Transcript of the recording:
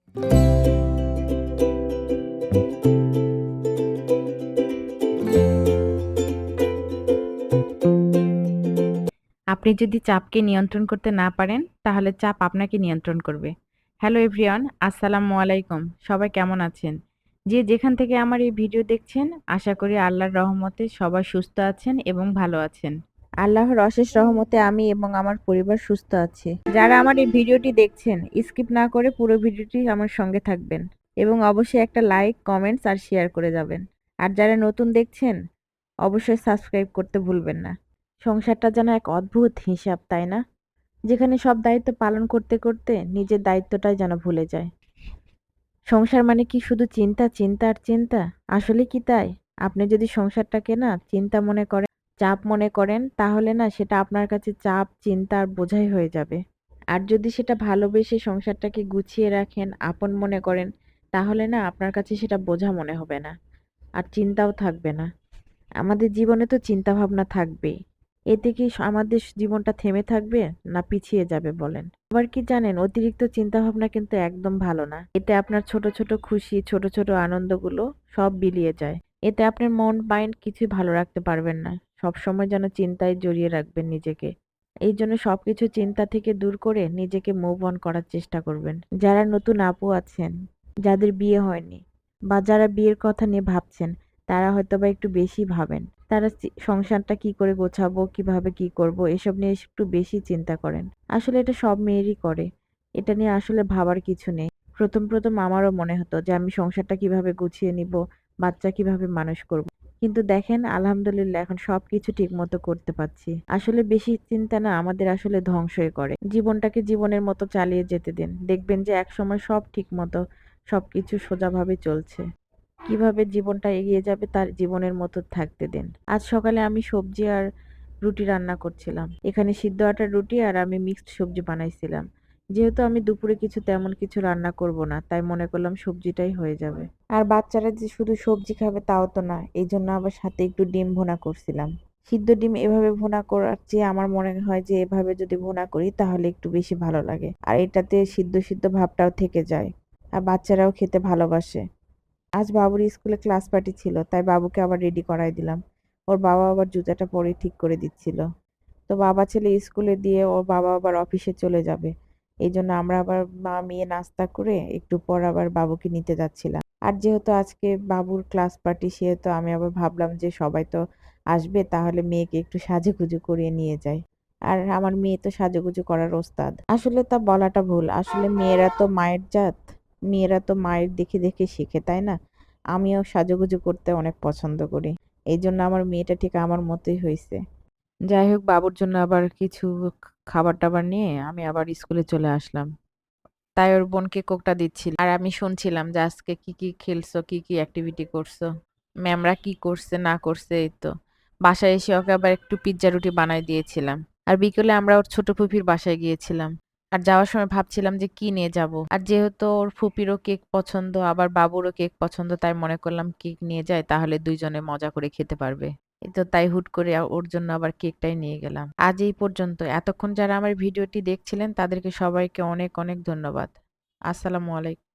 আপনি যদি চাপকে নিয়ন্ত্রণ করতে না পারেন, তাহলে চাপ আপনাকে নিয়ন্ত্রণ করবে। হ্যালো এভরিওয়ান, আসসালামু আলাইকুম। সবাই কেমন আছেন? যে যেখান থেকে আমার এই ভিডিও দেখছেন, আশা করি আল্লাহর রহমতে সবাই সুস্থ আছেন এবং ভালো আছেন। আল্লাহর অশেষ রহমতে আমি এবং আমার পরিবার সুস্থ আছি। যারা আমার এই ভিডিওটি দেখছেন, স্কিপ না করে পুরো ভিডিওটি আমার সঙ্গে থাকবেন এবং অবশ্যই একটা লাইক, কমেন্টস আর শেয়ার করে যাবেন। আর যারা নতুন দেখছেন, অবশ্যই সাবস্ক্রাইব করতে ভুলবেন না। সংসারটা যেন এক অদ্ভুত হিসাব, তাই না? যেখানে সব দায়িত্ব পালন করতে করতে নিজের দায়িত্বটাই যেন ভুলে যায়। সংসার মানে কি শুধু চিন্তা, চিন্তা আর চিন্তা? আসলে কি তাই? আপনি যদি সংসারটাকে না চিন্তা মনে করেন, চাপ মনে করেন, তাহলে না সেটা আপনার কাছে চাপ, চিন্তা আর বোঝাই হয়ে যাবে। আর যদি সেটা ভালোবেসে সংসারটাকে গুছিয়ে রাখেন, আপন মনে করেন, তাহলে না আপনার কাছে সেটা বোঝা মনে হবে না। আর চিন্তাও থাকবে না। আমাদের জীবনে তো চিন্তাভাবনা থাকবেই। এতে কি আমাদের জীবনটা থেমে থাকবে না পিছিয়ে যাবে বলেন? আবার কি জানেন, অতিরিক্ত চিন্তাভাবনা কিন্তু একদম ভালো না। এতে আপনার ছোট, ছোট খুশি, ছোট, ছোট আনন্দগুলো সব বিলিয়ে যায়। এতে আপনার মন মাইন্ড কিছুই ভালো রাখতে পারবেন না। সবসময় যেন চিন্তায় জড়িয়ে রাখবেন নিজেকে। এইজন্য সবকিছু চিন্তা থেকে দূর করে নিজেকে মুভ অন করার চেষ্টা করবেন। যারা নতুন আপু আছেন, যাদের বিয়ে হয়নি বা যারা বিয়ের কথা নিয়ে ভাবছেন, তারা হয়তোবা একটু বেশি ভাবেন। তারা সংসারটা কি করে গোছাবো, কিভাবে কি করব এসব নিয়ে একটু বেশি চিন্তা করেন। আসলে এটা সব মেয়েরই করে। এটা নিয়ে আসলে ভাবার কিছু নেই। ১ম আমারও মনে হতো যে আমি সংসারটা কিভাবে গুছিয়ে নিব, বাচ্চা কিভাবে মানুষ করব। কিন্তু দেখেন আলহামদুলিল্লাহ এখন সবকিছু ঠিকমতো করতে পারছি। আসলে বেশি চিন্তা না আমাদের আসলে ধ্বংসই করে। জীবনটাকে জীবনের মতো চালিয়ে যেতে দিন। দেখবেন যে একসময় সব ঠিকমতো সবকিছু সোজাভাবে চলছে। কিভাবে জীবনটা এগিয়ে যাবে তার জীবনের মতো থাকতে দিন। আজ সকালে আমি সবজি আর রুটি রান্না করছিলাম। এখানে সিদ্ধ আটার রুটি আর আমি মিক্সড সবজি বানাইছিলাম। যেহেতু আমি দুপুরে তেমন কিছু রান্না করব না, তাই মনে করলাম সবজিটাই হয়ে যাবে। আর বাচ্চারা যে শুধু সবজি খাবে তাও তো না, এই জন্য আবার সাথে একটু ডিম ভুনা করছিলাম। সিদ্ধ ডিম এভাবে ভুনা করার চেয়ে আমার মনে হয় যে এভাবে যদি ভুনা করি তাহলে একটু বেশি ভালো লাগে। আর এটাতে সিদ্ধ সিদ্ধ ভাবটাও থেকে যায়। আর বাচ্চারাও খেতে ভালোবাসে। আজ বাবুর স্কুলে ক্লাস পার্টি ছিল, তাই বাবুকে আবার রেডি করাই দিলাম। ওর বাবা আবার জুতাটা পরে ঠিক করে দিচ্ছিল। তো বাবা ছেলে স্কুলে দিয়ে ওর বাবা আবার অফিসে চলে যাবে। এই জন্য আমরা আবার মা মেয়ে নাস্তা করে একটু পর আবার বাবুকে নিতে যাচ্ছিলাম। আর যেহেতু আজকে বাবুর ক্লাস পার্টি, সেহেতু আমি আবার ভাবলাম যে সবাই তো আসবে, তাহলে মেয়েকে একটু সাজুগুজু করিয়ে নিয়ে যাই। আর আমার মেয়ে তো সাজুগুজু করার ওস্তাদ। আসলে তা বলাটা ভুল। আসলে মেয়েরা তো মায়ের জাত। মেয়েরা তো মায়ের দেখে দেখে শিখে, তাই না? আমিও সাজুগুজু করতে অনেক পছন্দ করি। এই জন্য আমার মেয়েটা ঠিক আমার মতোই হয়েছে। যাই হোক, বাবুর জন্য আবার কিছু খাবার টাবার নিয়ে আমি আবার স্কুলে চলে আসলাম। তাই ওর বোনকে কোকটা দিচ্ছিল আর আমি শুনছিলাম যে আজকে কি কি খেলছো, কি কি অ্যাক্টিভিটি করছো, ম্যামরা কি করছে না করছে। এই তো বাসায় এসে ওকে আবার একটু পিৎজা রুটি বানাই দিয়েছিলাম। আর বিকেলে আমরা ওর ছোট ফুপির বাসায় গিয়েছিলাম। আর যাওয়ার সময় ভাবছিলাম যে কি নিয়ে যাব। আর যেহেতু ওর ফুপিরও কেক পছন্দ আবার বাবুরও কেক পছন্দ, তাই মনে করলাম কেক নিয়ে যাই, তাহলে দুইজনে মজা করে খেতে পারবে। এই তো তাই হুট করে ওর জন্য আবার কেকটাই নিয়ে গেলাম। আজ এই পর্যন্ত। এতক্ষণ যারা আমার ভিডিওটি দেখছিলেন তাদেরকে সবাইকে অনেক অনেক ধন্যবাদ। আসসালামু আলাইকুম।